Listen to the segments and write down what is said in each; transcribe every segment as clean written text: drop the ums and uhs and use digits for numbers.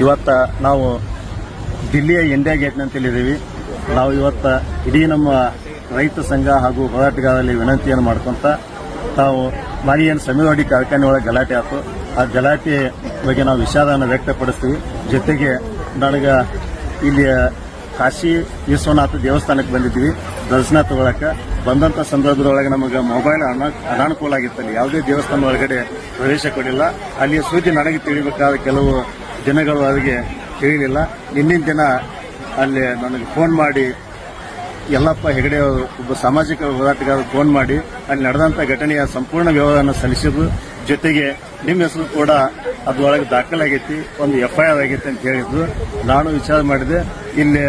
ಇವತ್ತ ನಾವು ದಿಲ್ಲಿಯ ಇಂಡಿಯಾ ಗೇಟ್ ಅಂತೇಳಿದ್ದೀವಿ. ನಾವು ಇವತ್ತ ಇಡೀ ನಮ್ಮ ರೈತ ಸಂಘ ಹಾಗೂ ಹೋರಾಟಗಾರರಲ್ಲಿ ವಿನಂತಿಯನ್ನು ಮಾಡ್ಕೊಂತ ತಾವು ಮಾರಿ ಏನು ಸಮಿವಾಡಿ ಕಾರ್ಖಾನೆ ಒಳಗೆ ಗಲಾಟೆ ಆಯ್ತು. ಆ ಗಲಾಟೆ ಬಗ್ಗೆ ನಾವು ವಿಷಾದವನ್ನು ವ್ಯಕ್ತಪಡಿಸ್ತೀವಿ. ಜೊತೆಗೆ ನನಗೆ ಇಲ್ಲಿ ಕಾಶಿ ವಿಶ್ವನಾಥ ದೇವಸ್ಥಾನಕ್ಕೆ ಬಂದಿದ್ವಿ ದರ್ಶನ ತಗೊಳಕ್ಕೆ. ಬಂದಂಥ ಸಂದರ್ಭದೊಳಗೆ ನಮಗೆ ಮೊಬೈಲ್ ಅನಾನುಕೂಲ ಆಗಿತ್ತಲ್ಲಿ. ಯಾವುದೇ ದೇವಸ್ಥಾನ ಒಳಗಡೆ ಪ್ರವೇಶ ಕೊಡಿಲ್ಲ. ಅಲ್ಲಿ ಸುದ್ದಿ ನನಗೆ ತಿಳಿಬೇಕಾದ ಕೆಲವು ದಿನಗಳು ಅವರಿಗೆ ತಿಳಿಲಿಲ್ಲ. ನಿನ್ನಿನ ದಿನ ಅಲ್ಲಿ ನನಗೆ ಫೋನ್ ಮಾಡಿ ಯಲ್ಲಪ್ಪ ಹೆಗಡೆ ಒಬ್ಬ ಸಾಮಾಜಿಕ ಹೋರಾಟಗಾರರು ಫೋನ್ ಮಾಡಿ ಅಲ್ಲಿ ನಡೆದಂಥ ಘಟನೆಯ ಸಂಪೂರ್ಣ ವಿವರವನ್ನು ಸಲ್ಲಿಸಿದ್ರು. ಜೊತೆಗೆ ನಿಮ್ಮ ಹೆಸರು ಕೂಡ ಅದರೊಳಗೆ ದಾಖಲಾಗೈತಿ, ಒಂದು FIR ಆಗೈತಿ ಅಂತ ಹೇಳಿದ್ರು. ನಾನು ವಿಚಾರ ಮಾಡಿದೆ. ಇಲ್ಲಿ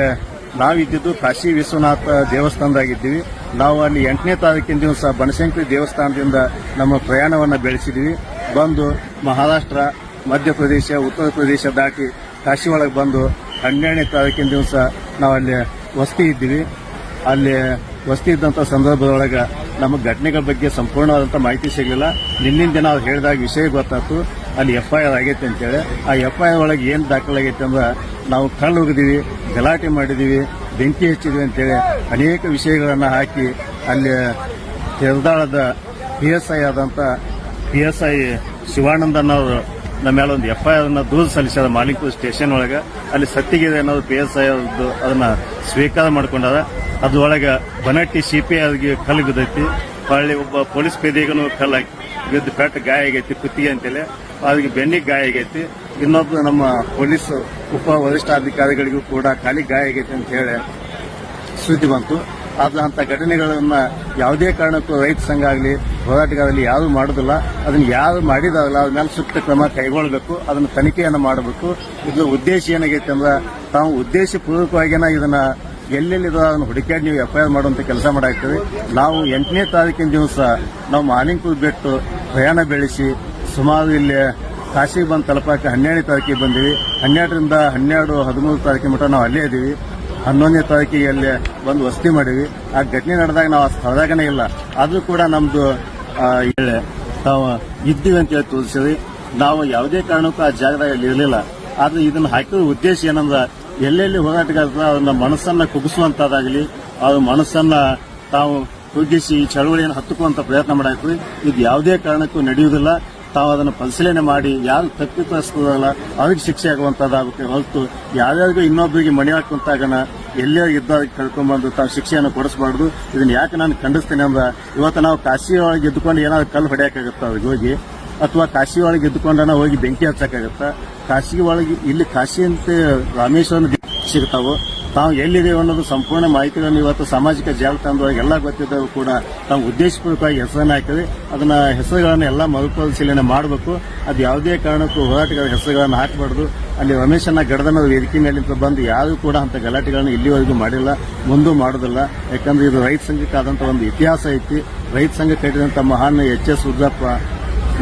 ನಾವಿದ್ದಿದ್ದು ಕಾಶಿ ವಿಶ್ವನಾಥ ದೇವಸ್ಥಾನದಾಗಿದ್ದೀವಿ. ನಾವು ಅಲ್ಲಿ 8ನೇ ತಾರೀಕಿನ ದಿವಸ ಬನಶಂಕರಿ ದೇವಸ್ಥಾನದಿಂದ ನಮ್ಮ ಪ್ರಯಾಣವನ್ನು ಬೆಳೆಸಿದ್ವಿ. ಬಂದು ಮಹಾರಾಷ್ಟ್ರ, ಮಧ್ಯಪ್ರದೇಶ, ಉತ್ತರ ಪ್ರದೇಶ ದಾಟಿ ಕಾಶಿ ಒಳಗೆ ಬಂದು 12ನೇ ತಾರೀಕಿನ ದಿವಸ ನಾವಲ್ಲಿ ವಸತಿ ಇದ್ದೀವಿ. ಅಲ್ಲಿ ವಸತಿ ಇದ್ದಂಥ ಸಂದರ್ಭದೊಳಗೆ ನಮಗೆ ಘಟನೆಗಳ ಬಗ್ಗೆ ಸಂಪೂರ್ಣವಾದಂಥ ಮಾಹಿತಿ ಸಿಗಲಿಲ್ಲ. ನಿನ್ನಿನ ದಿನ ಅವ್ರು ಹೇಳಿದಾಗ ವಿಷಯ ಗೊತ್ತಾಯ್ತು, ಅಲ್ಲಿ FIR ಆಗೈತೆ ಅಂತೇಳಿ. ಆ FIR ಒಳಗೆ ಏನು ದಾಖಲಾಗೈತೆ ಅಂದ್ರೆ ನಾವು ಕಳ್ಳು ಹೋಗಿದ್ದೀವಿ, ಗಲಾಟೆ ಮಾಡಿದ್ದೀವಿ, ಬೆಂಕಿ ಹಚ್ಚಿದ್ವಿ ಅಂತೇಳಿ ಅನೇಕ ವಿಷಯಗಳನ್ನು ಹಾಕಿ ಅಲ್ಲಿ ತೆರದಾಳದ PSI ಆದಂಥ PSI ಶಿವಾನಂದನ್ ಅವರು ನಮ್ಮ ಮೇಲೆ ಒಂದು FIR ಅನ್ನ ದೂರು ಸಲ್ಲಿಸಿದ ಮಾಲಿಕಪುರ ಸ್ಟೇಷನ್ ಒಳಗೆ. ಅಲ್ಲಿ ಸತ್ತಿಗಿದೆ ಅನ್ನೋದು PSI ಅದನ್ನ ಸ್ವೀಕಾರ ಮಾಡ್ಕೊಂಡಾರ. ಅದ್ರೊಳಗೆ ಬನಟ್ಟಿ CPI ಅವ್ರಿಗೆ ಕಲ್ಲು ಬಿದ್ದೈತಿ. ಹೊಳ್ಳಿ ಒಬ್ಬ ಪೊಲೀಸ್ ಪೇದೆಗೂ ಕಲ್ಲು ಬಿದ್ದು ಪೆಟ್ಟು ಗಾಯ ಆಗೈತಿ, ಕುತ್ತಿಗೆ ಅಂತೇಳಿ. ಅವ್ರಿಗೆ ಬೆನ್ನಿಗೆ ಗಾಯ ಆಗೈತಿ. ಇನ್ನೊಬ್ಬ ನಮ್ಮ ಪೊಲೀಸ್ ಉಪ ವರಿಷ್ಠಾಧಿಕಾರಿಗಳಿಗೂ ಕೂಡ ಖಾಲಿ ಗಾಯ ಆಗೈತಿ ಅಂತ ಹೇಳಿ ಸುದ್ದಿ ಬಂತು. ಅಂತ ಘಟನೆಗಳನ್ನ ಯಾವುದೇ ಕಾರಣಕ್ಕೂ ರೈತ ಸಂಘ ಆಗಲಿ ಹೋರಾಟಗಾರರಲ್ಲಿ ಯಾರು ಮಾಡುದಿಲ್ಲ. ಅದನ್ನ ಯಾರು ಮಾಡಿದಾರಲ್ಲ ಅದ್ರ ಮೇಲೆ ಸೂಕ್ತ ಕ್ರಮ ಕೈಗೊಳ್ಳಬೇಕು, ಅದನ್ನ ತನಿಖೆಯನ್ನು ಮಾಡಬೇಕು. ಇದು ಉದ್ದೇಶ ಏನಾಗೈತೆ ಅಂದ್ರೆ ತಾವು ಉದ್ದೇಶಪೂರ್ವಕವಾಗಿನ ಇದನ್ನ ಎಲ್ಲೆಲ್ಲಿದೆ ಅದನ್ನು ಹುಡುಕಾಡಿ ನೀವು FIR ಮಾಡುವಂತ ಕೆಲಸ ಮಾಡಾಕ್ತೀವಿ. ನಾವು 8ನೇ ತಾರೀಕಿನ ದಿವಸ ನಾವು ಮಾಲಿಂಗಪುರ ಬಿಟ್ಟು ಪ್ರಯಾಣ ಬೆಳೆಸಿ ಸುಮಾರು ಇಲ್ಲಿ ಕಾಶಿಗೆ ಬಂದು ತಲುಪಕ್ಕೆ 12ನೇ ತಾರೀಕಿಗೆ ಬಂದಿವಿ. 12ರಿಂದ 12, 13 ತಾರೀಕಿನ ಮಟ್ಟ ನಾವು ಅಲ್ಲೇ ಇದ್ದೀವಿ. 11ನೇ ತಾರೀಕಿಗೆ ಅಲ್ಲಿ ಬಂದು ವಸತಿ ಮಾಡಿವಿ. ಆ ಘಟನೆ ನಡೆದಾಗ ನಾವು ಆ ಸ್ಥಳದಾಗನೇ ಇಲ್ಲ. ಆದ್ರೂ ಕೂಡ ನಮ್ದು ನಾವು ಇದ್ದೀವಿ ಅಂತ ಹೇಳಿ ತೋರಿಸಿದ್ವಿ. ನಾವು ಯಾವುದೇ ಕಾರಣಕ್ಕೂ ಆ ಜಾಗದಾಗ ಅಲ್ಲಿ ಇರಲಿಲ್ಲ. ಆದ್ರೆ ಇದನ್ನ ಹಾಕಿದ ಉದ್ದೇಶ ಏನಂದ್ರೆ ಎಲ್ಲೆಲ್ಲಿ ಹೋರಾಟಗಾರರ ಅವನ್ನ ಮನಸ್ಸನ್ನ ಕುಗ್ಗಿಸುವಂತದಾಗಲಿ, ಅವ್ರ ಮನಸ್ಸನ್ನ ತಾವು ಕುಗ್ಗಿಸಿ ಈ ಚಳವಳಿಯನ್ನು ಹತ್ತುಕುವಂತ ಪ್ರಯತ್ನ ಮಾಡಾಕ್ತೀವಿ. ಇದು ಯಾವುದೇ ಕಾರಣಕ್ಕೂ ನಡೆಯುವುದಿಲ್ಲ. ತಾವು ಅದನ್ನು ಪರಿಶೀಲನೆ ಮಾಡಿ ಯಾರು ತಪ್ಪಿತಸ್ಥರಲ್ಲ ಅವ್ರಿಗೆ ಶಿಕ್ಷೆ ಆಗುವಂತದ್ದಾಗುತ್ತೆ ಹೊರತು ಯಾರ್ಯಾರಿಗೂ ಇನ್ನೊಬ್ಬರಿಗೆ ಮಣಿ ಹಾಕುವಂತಾಗನ ಎಲ್ಲೇ ಇದ್ದವ್ರಿಗೆ ಕಳ್ಕೊಂಡ್ಬಂದು ತಾವು ಶಿಕ್ಷೆಯನ್ನು ಕೊಡಿಸಬಾರ್ದು. ಇದನ್ನ ಯಾಕೆ ನಾನು ಖಂಡಿಸ್ತೇನೆ ಅಂದ್ರೆ ಇವತ್ತು ನಾವು ಕಾಶಿ ಒಳಗೆ ಎದ್ದುಕೊಂಡು ಏನಾದ್ರು ಕಲ್ಲು ಹೊಡೆಯೋಕ್ಕಾಗತ್ತ ಅವ್ರಿಗೆ ಹೋಗಿ, ಅಥವಾ ಕಾಶಿ ಒಳಗೆ ಎದ್ದುಕೊಂಡನ ಹೋಗಿ ಬೆಂಕಿ ಹಚ್ಚಕ್ಕಾಗತ್ತ. ಕಾಶಿ ಒಳಗೆ ಇಲ್ಲಿ ಕಾಶಿ ಅಂತ ರಾಮೇಶ್ವರನ ಸಿಗ್ತಾವು. ತಾವು ಎಲ್ಲಿದ್ದೇವೆ ಅನ್ನೋದು ಸಂಪೂರ್ಣ ಮಾಹಿತಿಗಳನ್ನು ಇವತ್ತು ಸಾಮಾಜಿಕ ಜಾಲತಾಣದೊಳಗೆ ಎಲ್ಲ ಗೊತ್ತಿದ್ದವು ಕೂಡ ತಾವು ಉದ್ದೇಶಪೂರ್ವಕವಾಗಿ ಹೆಸರನ್ನು ಹಾಕಿದ್ವಿ. ಅದನ್ನ ಹೆಸರುಗಳನ್ನು ಎಲ್ಲ ಮರುಪರಿಶೀಲನೆ ಮಾಡಬೇಕು. ಅದು ಯಾವುದೇ ಕಾರಣಕ್ಕೂ ಹೋರಾಟಗಾರ ಹೆಸರುಗಳನ್ನು ಹಾಕಬಾರ್ದು. ಅಲ್ಲಿ ರಮೇಶನ್ನ ಗಡದನ ವೇದಿಕೆ ಮೇಲಿಂದ ಬಂದು ಯಾರು ಕೂಡ ಅಂತ ಗಲಾಟೆಗಳನ್ನು ಇಲ್ಲಿವರೆಗೂ ಮಾಡಿಲ್ಲ, ಮುಂದೂ ಮಾಡೋದಿಲ್ಲ. ಯಾಕಂದ್ರೆ ಇದು ರೈತ ಸಂಘಕ್ಕಾದಂಥ ಒಂದು ಇತಿಹಾಸ ಐತಿ. ರೈತ ಸಂಘ ಕಟ್ಟಿದಂಥ ಮಹಾನ್ HS ರುದ್ರಪ್ಪ,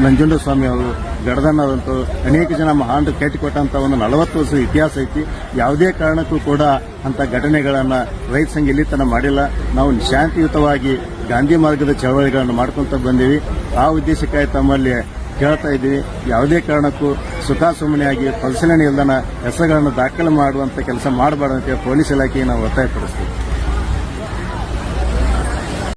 ನಂಜುಂಡಸ್ವಾಮಿ ಅವರು, ಗಡದನ್ನವರಂತೂ ಅನೇಕ ಜನ ಮಹಾನರು ಕಟ್ಟಿಕೊಟ್ಟಂತ ಒಂದು 40 ವರ್ಷದ ಇತಿಹಾಸ ಐತಿ. ಯಾವುದೇ ಕಾರಣಕ್ಕೂ ಕೂಡ ಅಂತ ಘಟನೆಗಳನ್ನ ರೈತ ಸಂಘ ಇಲ್ಲಿ ತನಕ ಮಾಡಿಲ್ಲ. ನಾವು ಶಾಂತಿಯುತವಾಗಿ ಗಾಂಧಿ ಮಾರ್ಗದ ಚಳವಳಿಗಳನ್ನು ಮಾಡ್ಕೊಂತ ಬಂದೀವಿ. ಆ ಉದ್ದೇಶಕ್ಕಾಗಿ ತಮ್ಮಲ್ಲಿ ಕೇಳ್ತಾ ಇದ್ದೀವಿ, ಯಾವುದೇ ಕಾರಣಕ್ಕೂ ಸುಖಾಸುಮ್ಮನೆಯಾಗಿ ಪರಿಶೀಲನೆ ಇಲ್ಲದನ ಹೆಸರುಗಳನ್ನು ದಾಖಲೆ ಮಾಡುವಂತ ಕೆಲಸ ಮಾಡಬಾರ್ದು ಅಂತ ಪೊಲೀಸ್ ಇಲಾಖೆಗೆ ನಾವು ಒತ್ತಾಯಪಡಿಸ್ತೀವಿ.